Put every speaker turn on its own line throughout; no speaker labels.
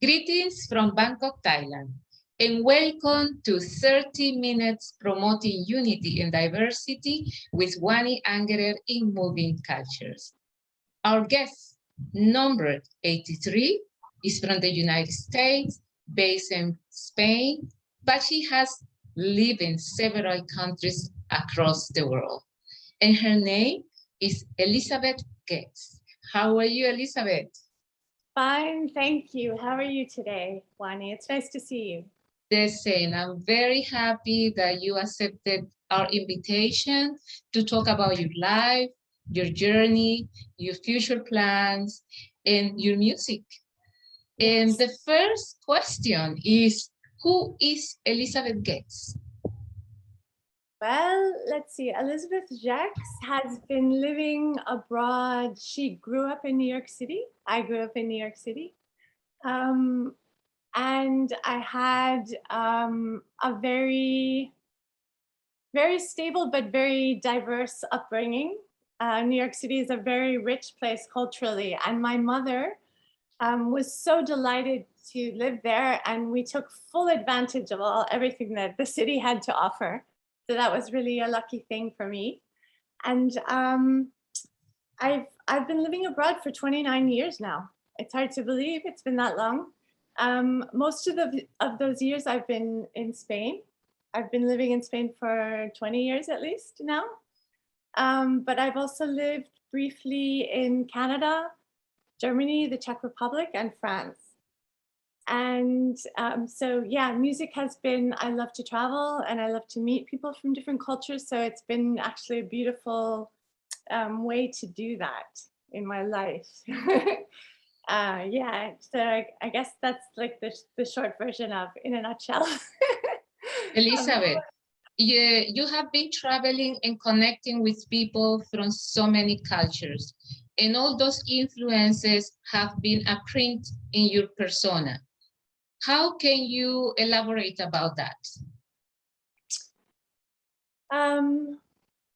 Greetings from Bangkok, Thailand, and welcome to 30 Minutes Promoting Unity and Diversity with Wanny Angerer in Moving Cultures. Our guest, number 83, is from the United States, based in Spain, but she has lived in several countries across the world. And her name is Elizabeth Gex. How are you, Elizabeth?
Fine, thank you. How are you today, Wanny? It's nice to see you.
The same. I'm very happy that you accepted our invitation to talk about your life, your journey, your future plans, and your music.
Yes.
And the first question is, who is Elizabeth Gex?
Well, let's see. Elizabeth Gex has been living abroad. She grew up in New York City. I grew up in New York City. And I had a very, very stable but very diverse upbringing. New York City is a very rich place culturally, and my mother was so delighted to live there, and we took full advantage of everything that the city had to offer. So that was really a lucky thing for me. And I've been living abroad for 29 years now. It's hard to believe it's been that long. Most of those years I've been in Spain. I've been living in Spain for 20 years at least now. But I've also lived briefly in Canada, Germany, the Czech Republic, and France. And so, yeah, music has been, I love to travel and I love to meet people from different cultures. So it's been actually a beautiful way to do that in my life. Yeah, so I guess that's like the short version of, in a nutshell.
Elizabeth, you have been traveling and connecting with people from so many cultures, and all those influences have been a print in your persona. How can you elaborate about that?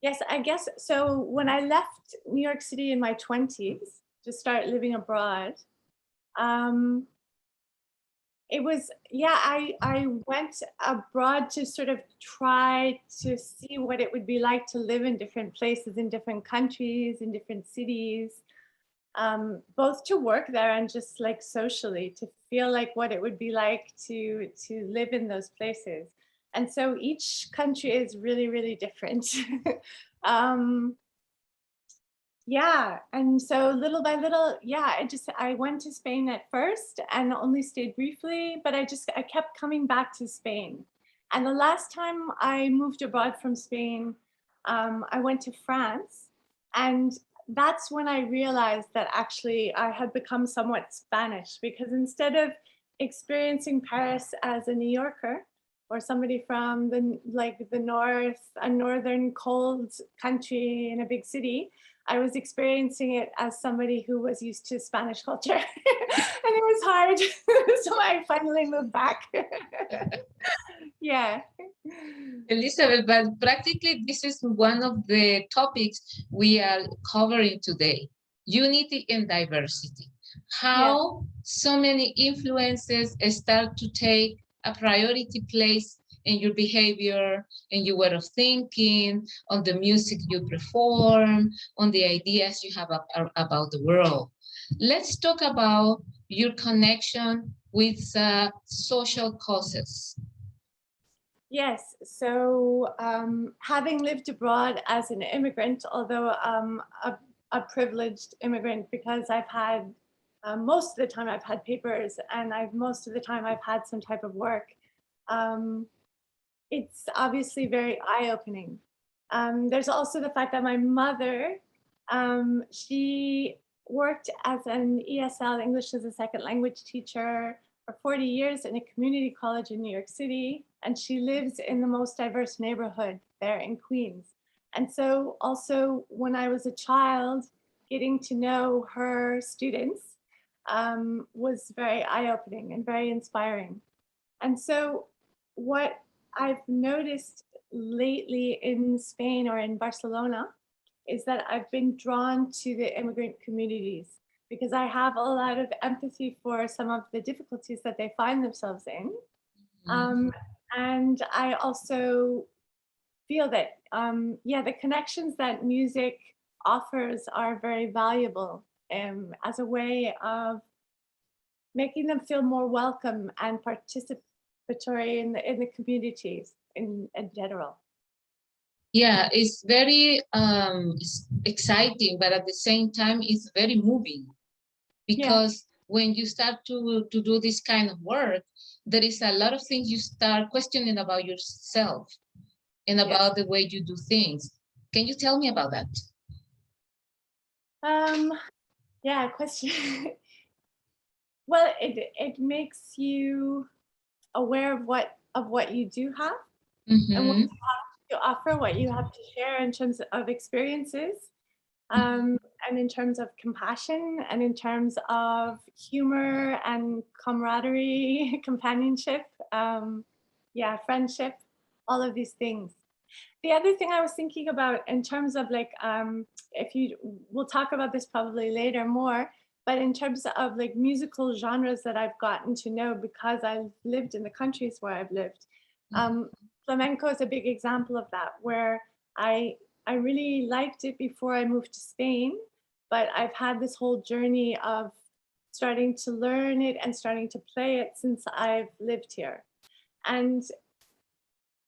Yes, I guess so. When I left New York City in my 20s to start living abroad, it was, yeah, I went abroad to sort of try to see what it would be like to live in different places, in different countries, in different cities, both to work there and just like socially, to feel like what it would be like to live in those places. And so each country is really, really different. Yeah, and so little by little, yeah, I went to Spain at first and only stayed briefly, but I kept coming back to Spain. And the last time I moved abroad from Spain, I went to France, and that's when I realized that actually I had become somewhat Spanish, because instead of experiencing Paris as a New Yorker or somebody from the north, a northern cold country in a big city, I was experiencing it as somebody who was used to Spanish culture. And it was hard. So I finally moved back. Yeah.
Elizabeth, but practically this is one of the topics we are covering today, unity and diversity. How so many influences start to take a priority place in your behavior, in your way of thinking, on the music you perform, on the ideas you have about the world. Let's talk about your connection with social causes.
Yes, so having lived abroad as an immigrant, although a privileged immigrant, because I've had, most of the time I've had papers, and most of the time I've had some type of work. It's obviously very eye-opening. There's also the fact that my mother, she worked as an ESL, English as a Second Language teacher, for 40 years in a community college in New York City, and she lives in the most diverse neighborhood there in Queens. And so also when I was a child, getting to know her students was very eye-opening and very inspiring. And so what I've noticed lately in Spain or in Barcelona is that I've been drawn to the immigrant communities, because I have a lot of empathy for some of the difficulties that they find themselves in. And I also feel that, yeah, the connections that music offers are very valuable as a way of making them feel more welcome and participatory in the communities in general.
Yeah, it's very it's exciting, but at the same time, it's very moving, because when you start to do this kind of work, there is a lot of things you start questioning about yourself and about the way you do things. Can you tell me about that?
Yeah, question. Well, it makes you aware of what you do have and what you have to offer, what you have to share in terms of experiences, and in terms of compassion, and in terms of humor and camaraderie, companionship, yeah, friendship, all of these things. The other thing I was thinking about in terms of like, we'll talk about this probably later more, but in terms of like musical genres that I've gotten to know because I've lived in the countries where I've lived, flamenco is a big example of that, where I really liked it before I moved to Spain, but I've had this whole journey of starting to learn it and starting to play it since I've lived here. And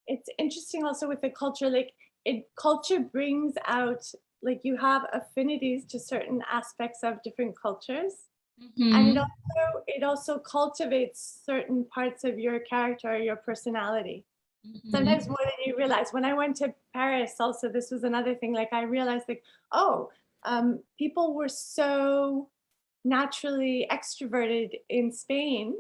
it's interesting also with the culture, like culture brings out, like you have affinities to certain aspects of different cultures. And it also cultivates certain parts of your character or your personality. Sometimes more than you realize. When I went to Paris also, this was another thing, like I realized like, oh, people were so naturally extroverted in Spain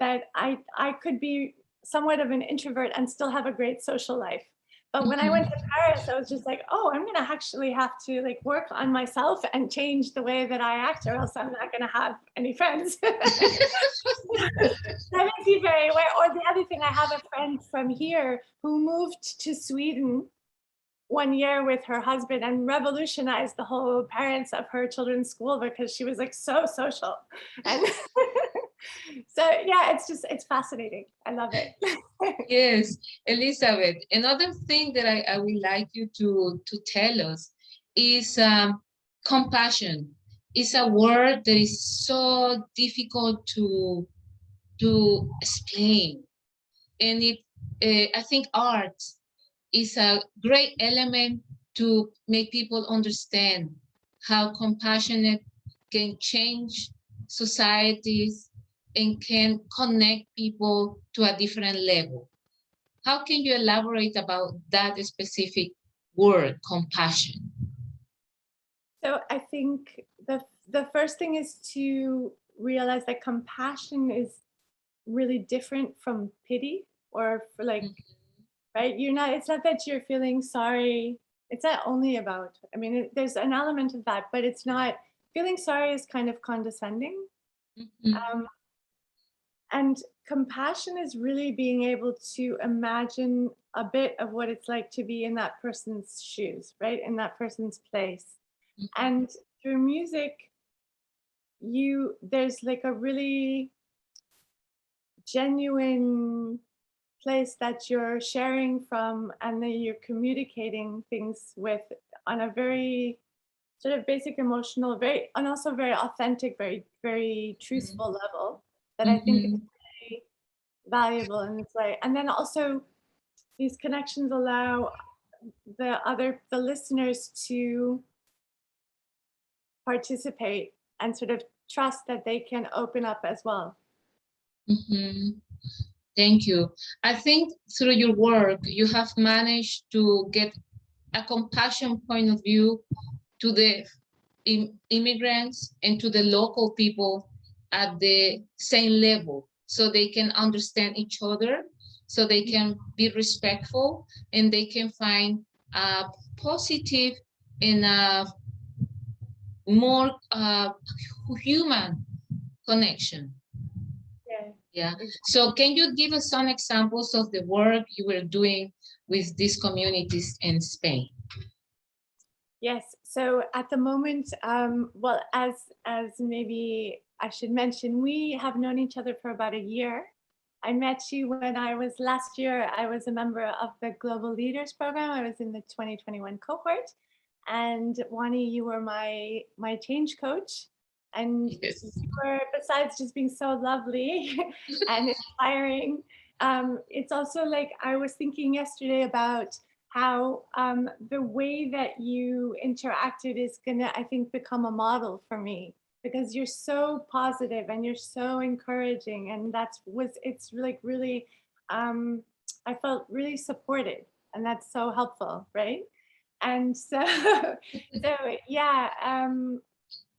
that I could be somewhat of an introvert and still have a great social life. But when I went to Paris, I was just like, oh, I'm gonna actually have to like work on myself and change the way that I act, or else I'm not gonna have any friends. That makes you very aware. Or the other thing, I have a friend from here who moved to Sweden 1 year with her husband and revolutionized the whole parents of her children's school because she was like so social. And so yeah, it's fascinating. I love it.
Yes, Elizabeth, another thing that I would like you to tell us is compassion. It's a word that is so difficult to explain. And I think art is a great element to make people understand how compassionate can change societies and can connect people to a different level. How can you elaborate about that specific word, compassion?
So I think the first thing is to realize that compassion is really different from pity, or for like, right? It's not that you're feeling sorry. It's not only about, I mean, there's an element of that, but it's not, feeling sorry is kind of condescending. And compassion is really being able to imagine a bit of what it's like to be in that person's shoes, right? In that person's place. And through music, there's like a really genuine place that you're sharing from, and then you're communicating things with on a very sort of basic emotional, and also very authentic, very, very truthful level that I think is very valuable in this way. And then also these connections allow the listeners to participate and sort of trust that they can open up as well.
Thank you. I think through your work, you have managed to get a compassion point of view to the immigrants and to the local people at the same level, so they can understand each other, so they can be respectful, and they can find a positive and a more human connection. Yeah. So can you give us some examples of the work you were doing with these communities in Spain?
Yes. So at the moment, well, as maybe I should mention, we have known each other for about a year. I met you when I was last year. I was a member of the Global Leaders Program. I was in the 2021 cohort, and Wanny, you were my change coach, and you
Yes.
were, besides just being so lovely and inspiring, it's also like I was thinking yesterday about how the way that you interacted is gonna, I think, become a model for me, because you're so positive and you're so encouraging, and it's like really, I felt really supported, and that's so helpful, right? And so, so yeah,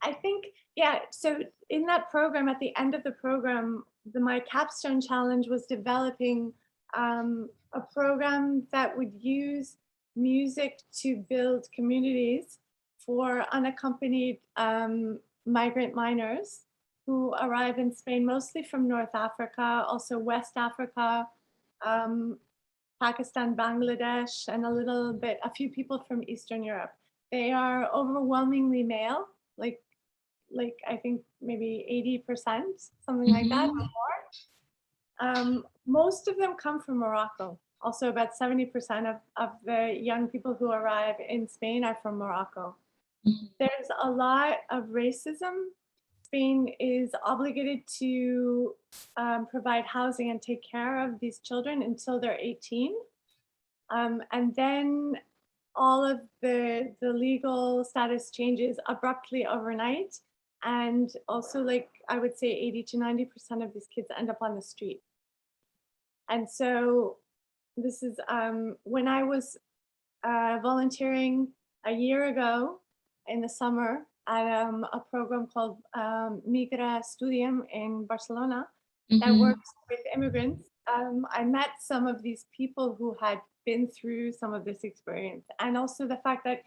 I think, yeah. So in that program, at the end of the program, my capstone challenge was developing a program that would use music to build communities for unaccompanied migrant minors who arrive in Spain, mostly from North Africa, also West Africa, um, Pakistan, Bangladesh, and a few people from Eastern Europe. They are overwhelmingly male, like I think maybe 80%, something like that, or
Mhm.
more. Most of them come from Morocco. Also, about 70% of the young people who arrive in Spain are from Morocco.
Mhm.
There's a lot of racism. Spain is obligated to provide housing and take care of these children until they're 18. And then all of the legal status changes abruptly overnight. And also, like, I would say 80 to 90% of these kids end up on the street. And so this is when I was volunteering a year ago in the summer at a program called Migra Studium in Barcelona that
Mhm.
works with immigrants. I met some of these people who had been through some of this experience, and also the fact that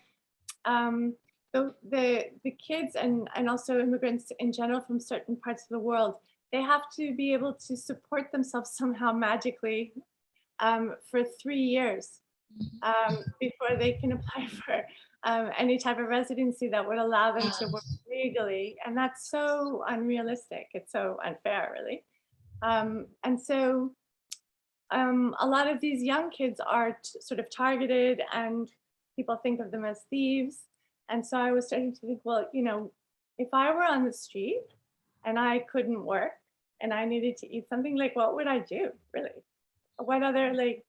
um, the kids and also immigrants in general from certain parts of the world, they have to be able to support themselves somehow magically for 3 years before they can apply for any type of residency that would allow them to work legally. And that's so unrealistic. It's so unfair, really. And so a lot of these young kids are sort of targeted, and people think of them as thieves. And so I was starting to think, well, if I were on the street and I couldn't work and I needed to eat something, like, what would I do, really? What other, like,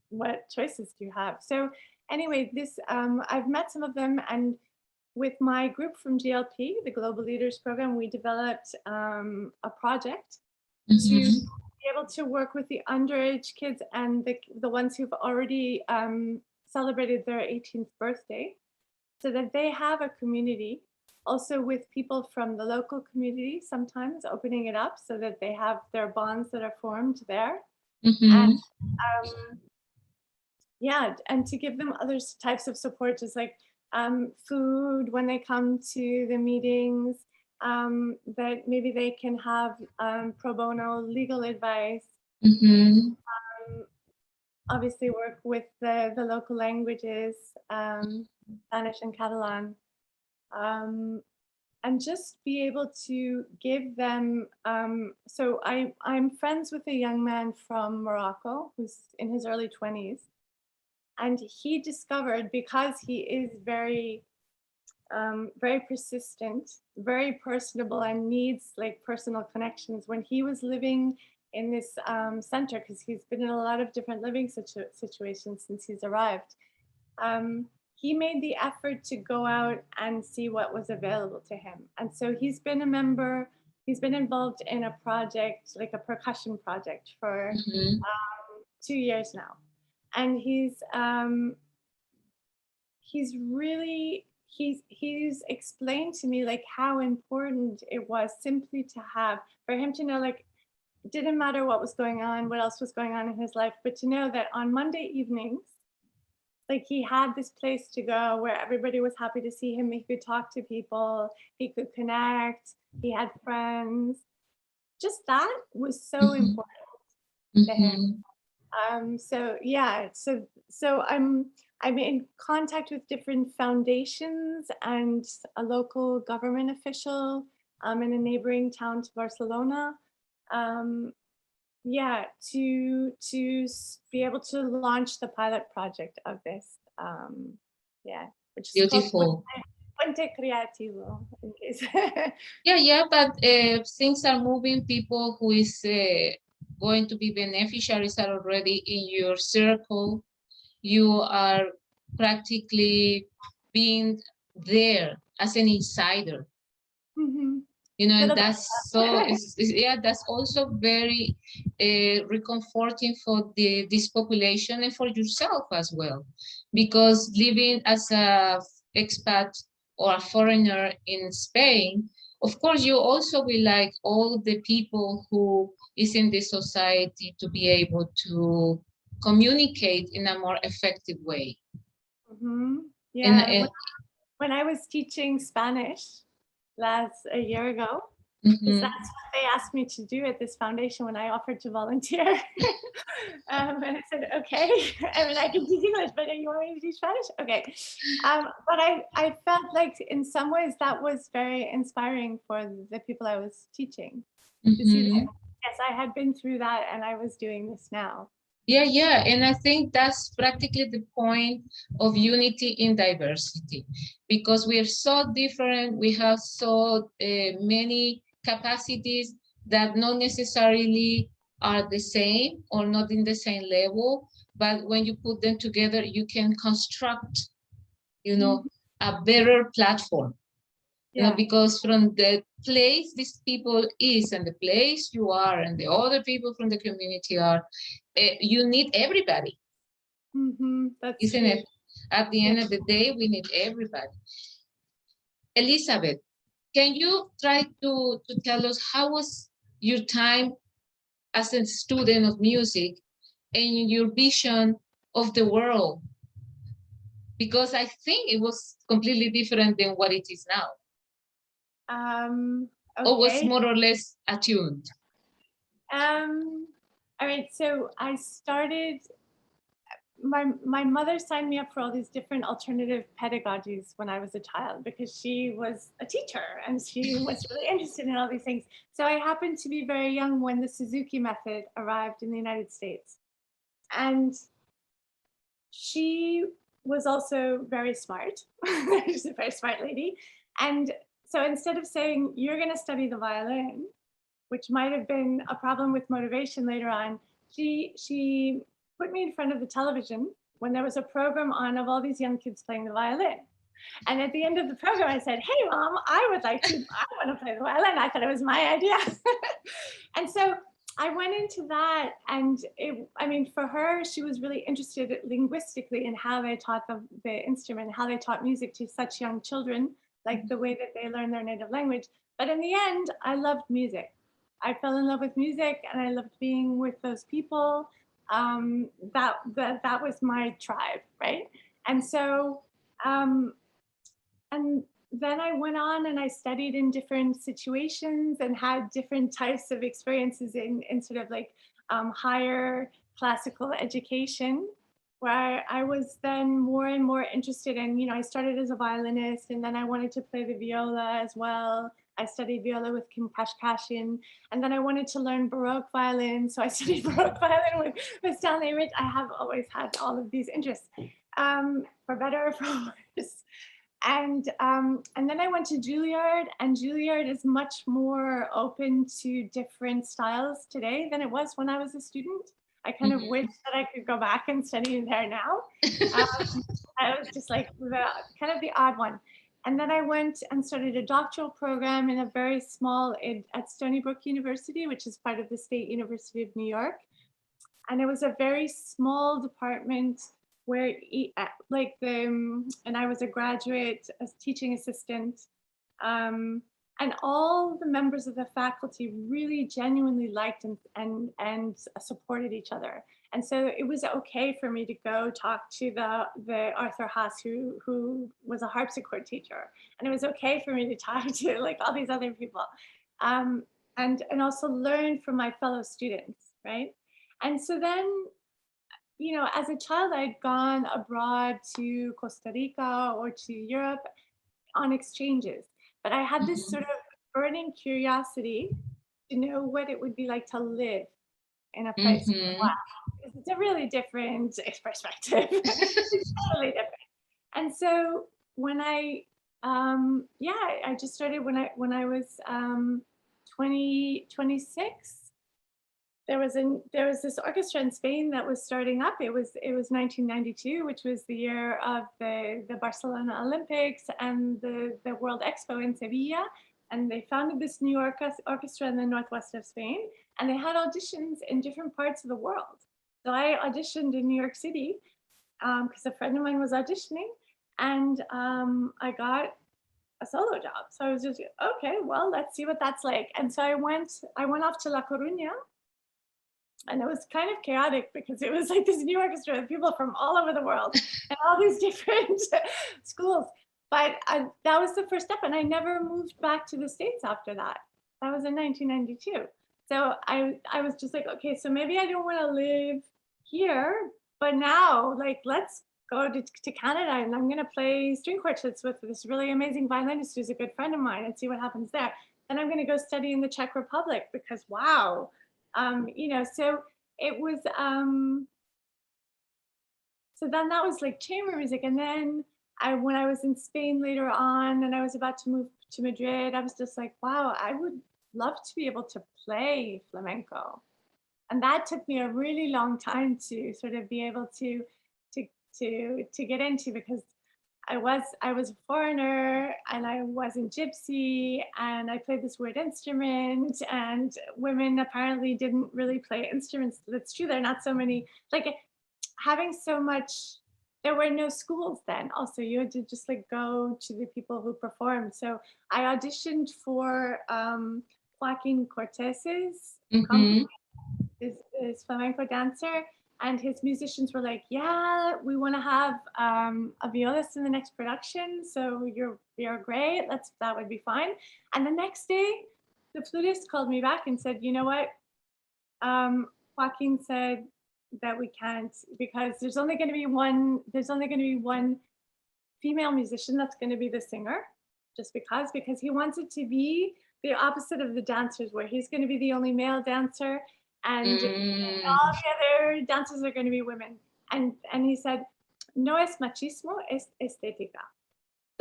what choices do you have? So anyway, this I've met some of them, and with my group from GLP, the Global Leaders Program, we developed a project to
Mhm.
be able to work with the underage kids and the ones who've already celebrated their 18th birthday, so that they have a community. Also with people from the local community, sometimes opening it up so that they have their bonds that are formed there. And
Mhm.
um, yeah, and to give them other types of support, just like food when they come to the meetings, that maybe they can have pro bono legal advice.
Mhm.
um, Obviously work with the local languages, Spanish and Catalan, um, and just be able to give them. So I'm friends with a young man from Morocco who's in his early 20s, and he discovered, because he is very persistent, very personable, and needs like personal connections. When he was living in this center, because he's been in a lot of different living situations since he's arrived, he made the effort to go out and see what was available to him. And so he's been a member, he's been involved in a project, like a percussion project, for
Mhm.
2 years now. And he's explained to me like how important it was simply to have, for him to know, like, it didn't matter what was going on, what else was going on in his life, but to know that on Monday evenings, like, he had this place to go where everybody was happy to see him. He could talk to people, he could connect, he had friends. Just that was so
Mhm.
important to him.
Mhm.
So yeah, so I'm I'm in contact with different foundations and a local government official in a neighboring town to Barcelona. Um, yeah, be able to launch the pilot project of this. Yeah, which is called
Beautiful.
Puente Creativo. In case.
Yeah, but things are moving. People who is going to be beneficiaries are already in your circle. You are practically being there as an insider,
Mhm.
and
Little
that's so, yeah, that's also very reconforting for this population and for yourself as well, because living as a expat or a foreigner in Spain, of course you also will like all the people who is in this society to be able to communicate in a more effective way.
Yeah,
And
when I was teaching Spanish a year ago, because
mhm.
that's what they asked me to do at this foundation when I offered to volunteer. And I said, okay, I mean, I can teach English, but you want me to teach Spanish? Okay. But I felt like in some ways that was very inspiring for the people I was teaching to see that, yes, I had been through that and I was doing this now.
Yeah, and I think that's practically the point of unity in diversity, because we are so different. We have so many capacities that not necessarily are the same or not in the same level, but when you put them together, you can construct, a better platform.
Yeah.
Because from the place these people is and the place you are and the other people from the community are, you need everybody,
That's
isn't
true.
it? At the end of the day, we need everybody. Elizabeth, can you try to tell us how was your time as a student of music and your vision of the world? Because I think it was completely different than what it is now. Or was
Okay.
more or less attuned?
All right. So I started. My mother signed me up for all these different alternative pedagogies when I was a child because she was a teacher and she was really interested in all these things. So I happened to be very young when the Suzuki method arrived in the United States. And she was also very smart. She's a very smart lady. And so instead of saying, you're going to study the violin, which might have been a problem with motivation later on, she put me in front of the television when there was a program on of all these young kids playing the violin. And at the end of the program, I said, hey, Mom, I want to play the violin. I thought it was my idea. And so I went into that. And for her, she was really interested linguistically in how they taught the instrument, how they taught music to such young children, like the way that they learn their native language. But in the end, I loved music. I fell in love with music and I loved being with those people. That was my tribe, right? And so, and then I went on and I studied in different situations and had different types of experiences in sort of like higher classical education, where I was then more and more interested in, I started as a violinist and then I wanted to play the viola as well. I studied viola with Kim Kashkashian, and then I wanted to learn Baroque violin. So I studied Baroque violin with Stanley Rich. I have always had all of these interests, for better or for worse. And then I went to Juilliard, and Juilliard is much more open to different styles today than it was when I was a student. I kind of wish that I could go back and study there now. I was just like the odd one. And then I went and started a doctoral program in a very small at Stony Brook University, which is part of the State University of New York. And it was a very small department where and I was a graduate as teaching assistant. And all the members of the faculty really genuinely liked and supported each other. And so it was okay for me to go talk to the Arthur Haas, who was a harpsichord teacher. And it was okay for me to talk to like all these other people. And also learn from my fellow students, right? And so then you know, as a child, I'd gone abroad to Costa Rica or to Europe on exchanges, but I had this sort of burning curiosity to know what it would be like to live in a place. It's a really different perspective. It's totally different. And so when I just started when I was 26. There was this orchestra in Spain that was starting up. It was 1992, which was the year of the Barcelona Olympics and the World Expo in Sevilla. And they founded this new orchestra in the northwest of Spain, and they had auditions in different parts of the world. So I auditioned in New York City because a friend of mine was auditioning, and I got a solo job. So I was just, okay, well, let's see what that's like. And so I went off to La Coruña, and it was kind of chaotic because it was like this new orchestra with people from all over the world and all these different schools. But that was the first step, and I never moved back to the States after that. That was in 1992. So I was just like, okay, so maybe I don't want to live here, but now, like, let's go to Canada, and I'm going to play string quartets with this really amazing violinist who's a good friend of mine, and see what happens there. Then I'm going to go study in the Czech Republic because, wow, you know, so it was, so then that was like chamber music. And then when I was in Spain later on and I was about to move to Madrid, I was just like, wow, I would love to be able to play flamenco. And that took me a really long time to sort of be able to get into, because I was a foreigner and I wasn't gypsy and I played this weird instrument, and women apparently didn't really play instruments. That's true. There are not so many, like having so much, there were no schools then. Also, you had to just like go to the people who performed. So I auditioned for Joaquin Cortez's company, his flamenco dancer. And his musicians were like, yeah, we want to have a violist in the next production. So you're great. That would be fine. And the next day, the flutist called me back and said, you know what? Joaquin said that we can't, because there's only going to be one female musician that's going to be the singer, just because he wants it to be the opposite of the dancers, where he's going to be the only male dancer. And all the other dancers are going to be women. And he said, no es machismo, es estética.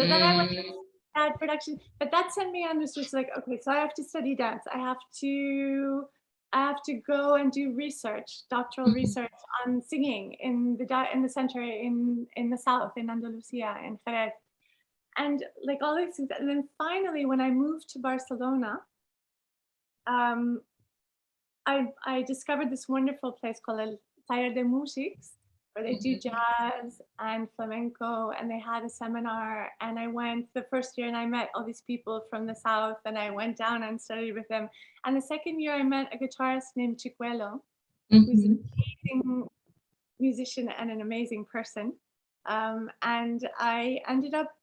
So then I went to that production, but that sent me on this, just like, okay, so I have to study dance. I have to go and do research, doctoral research on singing in the center in the south, in Andalusia, in Jerez. And like all these things. And then finally, when I moved to Barcelona, I discovered this wonderful place called El Taller de Músics, where they do jazz and flamenco, and they had a seminar. And I went the first year and I met all these people from the south, and I went down and studied with them. And the second year I met a guitarist named Chicuelo, who's an amazing musician and an amazing person. And I ended up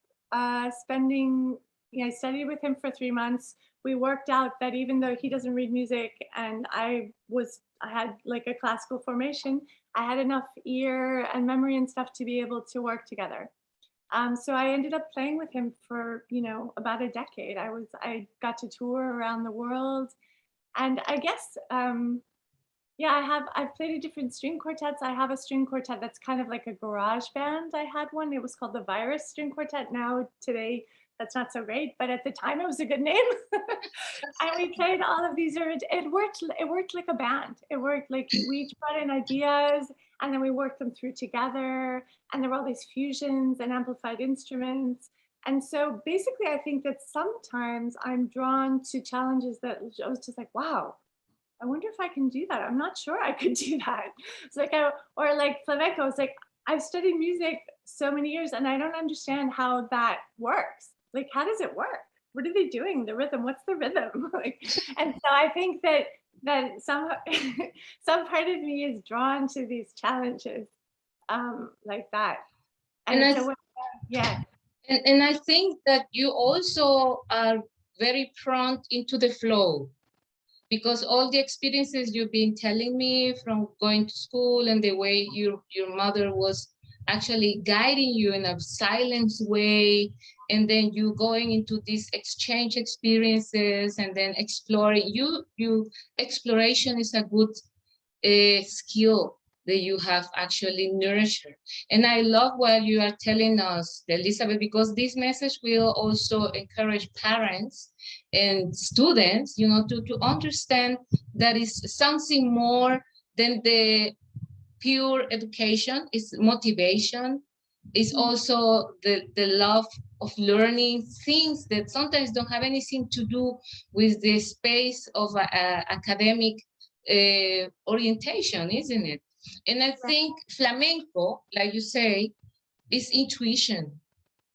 spending, I studied with him for 3 months. We worked out that even though he doesn't read music and I had like a classical formation, I had enough ear and memory and stuff to be able to work together. So I ended up playing with him for, about a decade. I got to tour around the world, and I guess, I've played in different string quartets. I have a string quartet that's kind of like a garage band. I had one. It was called the Virus String Quartet. Now, today, that's not so great, but at the time it was a good name. And we played all of these. It worked like a band. It worked like we each brought in ideas, and then we worked them through together. And there were all these fusions and amplified instruments. And so basically, I think that sometimes I'm drawn to challenges that I was just like, wow, I wonder if I can do that. I'm not sure I could do that. It's like, or like flamenco, it's like, I've studied music so many years and I don't understand how that works. Like, how does it work? What are they doing? The rhythm, what's the rhythm? And so I think that some part of me is drawn to these challenges like that. And
And I think that you also are very prone into the flow. because all the experiences you've been telling me from going to school and the way your mother was actually guiding you in a silent way, and then you going into these exchange experiences and then exploring, you exploration is a good skill that you have actually nurtured. And I love what you are telling us, Elizabeth, because this message will also encourage parents and students, you know, to understand that is something more than the pure education. Is motivation, is also the love of learning things that sometimes don't have anything to do with the space of academic orientation, isn't it? And I think flamenco, like you say, is intuition.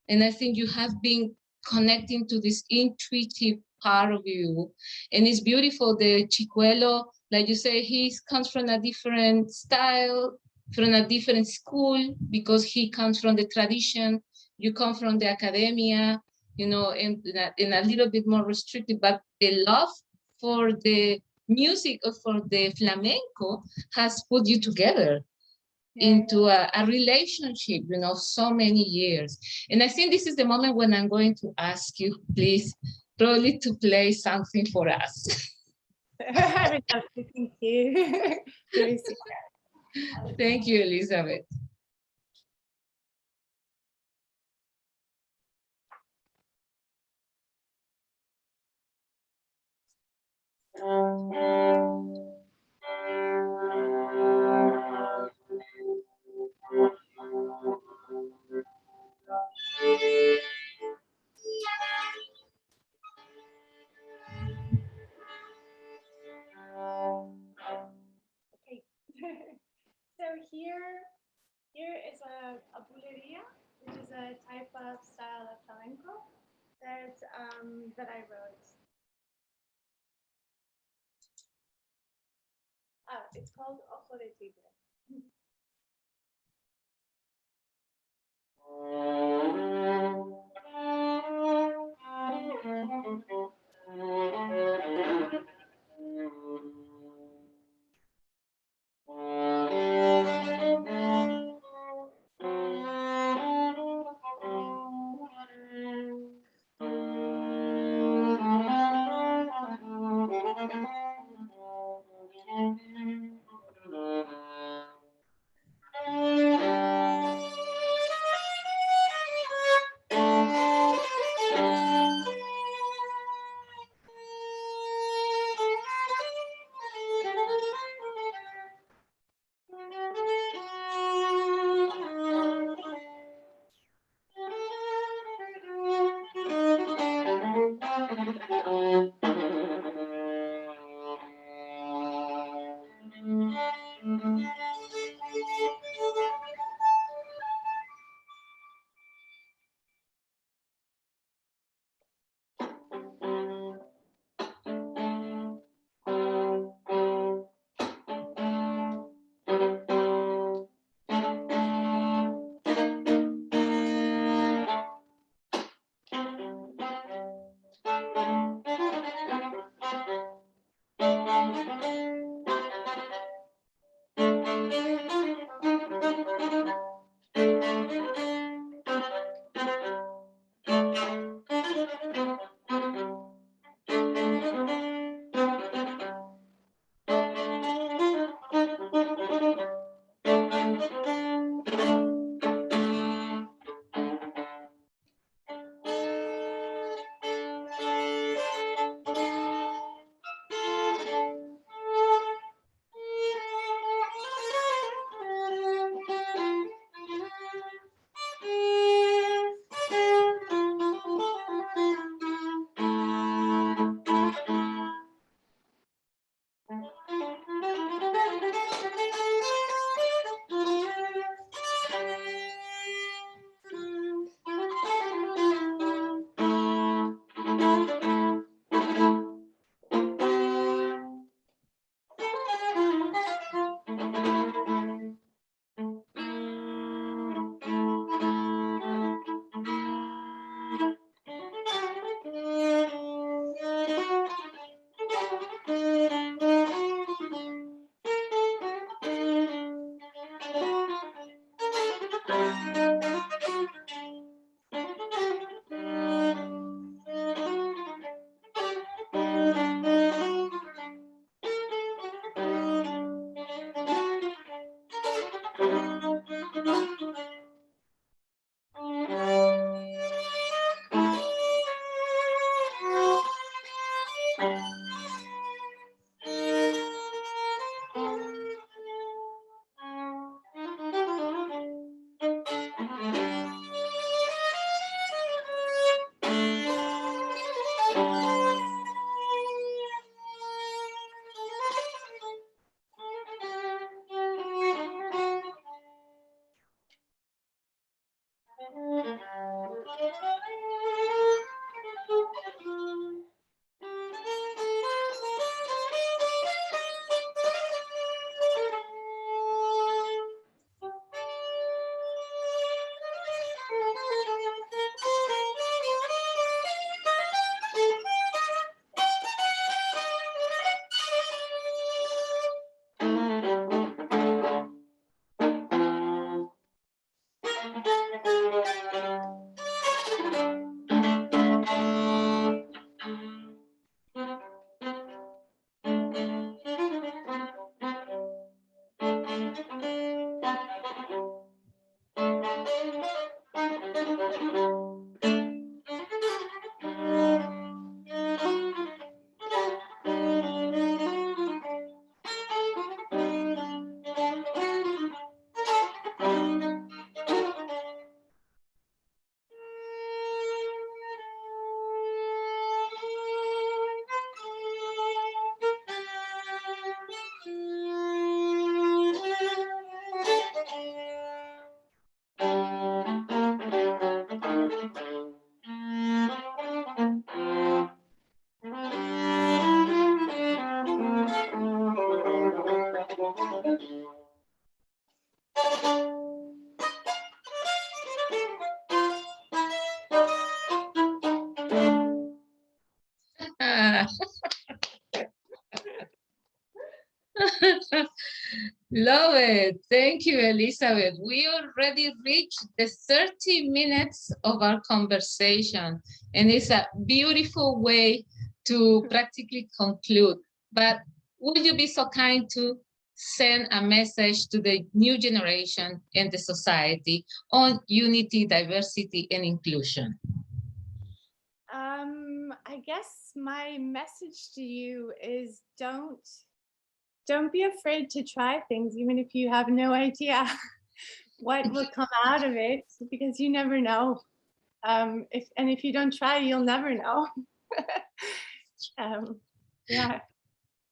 And I think you have been connecting to this intuitive part of you. And it's beautiful. The Chicuelo, like you say, he comes from a different style, from a different school, because he comes from the tradition. You come from the academia, you know, in a little bit more restricted, but the love for the music or for the flamenco has put you together into a relationship, you know, so many years. And I think this is the moment when I'm going to ask you, please, probably to play something for us.
Thank you.
Thank you, Elizabeth.
Okay. So here is a bulería, which is a type of style of flamenco that I wrote. It's called Ojo de Tigre.
Love it. Thank you, Elizabeth. We already reached the 30 minutes of our conversation, and it's a beautiful way to practically conclude. But would you be so kind to send a message to the new generation and the society on unity, diversity, and inclusion?
I guess my message to you is don't be afraid to try things, even if you have no idea what will come out of it, because you never know. If you don't try, you'll never know. Yeah.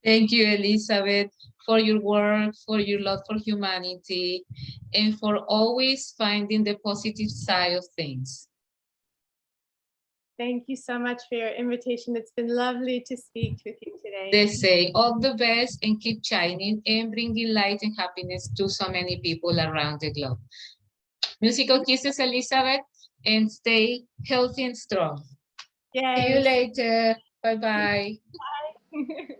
Thank you, Elizabeth, for your work, for your love for humanity, and for always finding the positive side of things.
Thank you so much for your invitation. It's been lovely to speak with you today.
They say all the best and keep shining and bringing light and happiness to so many people around the globe. Musical kisses, Elizabeth, and stay healthy and strong.
Yes.
See you later. Bye-bye.
Bye.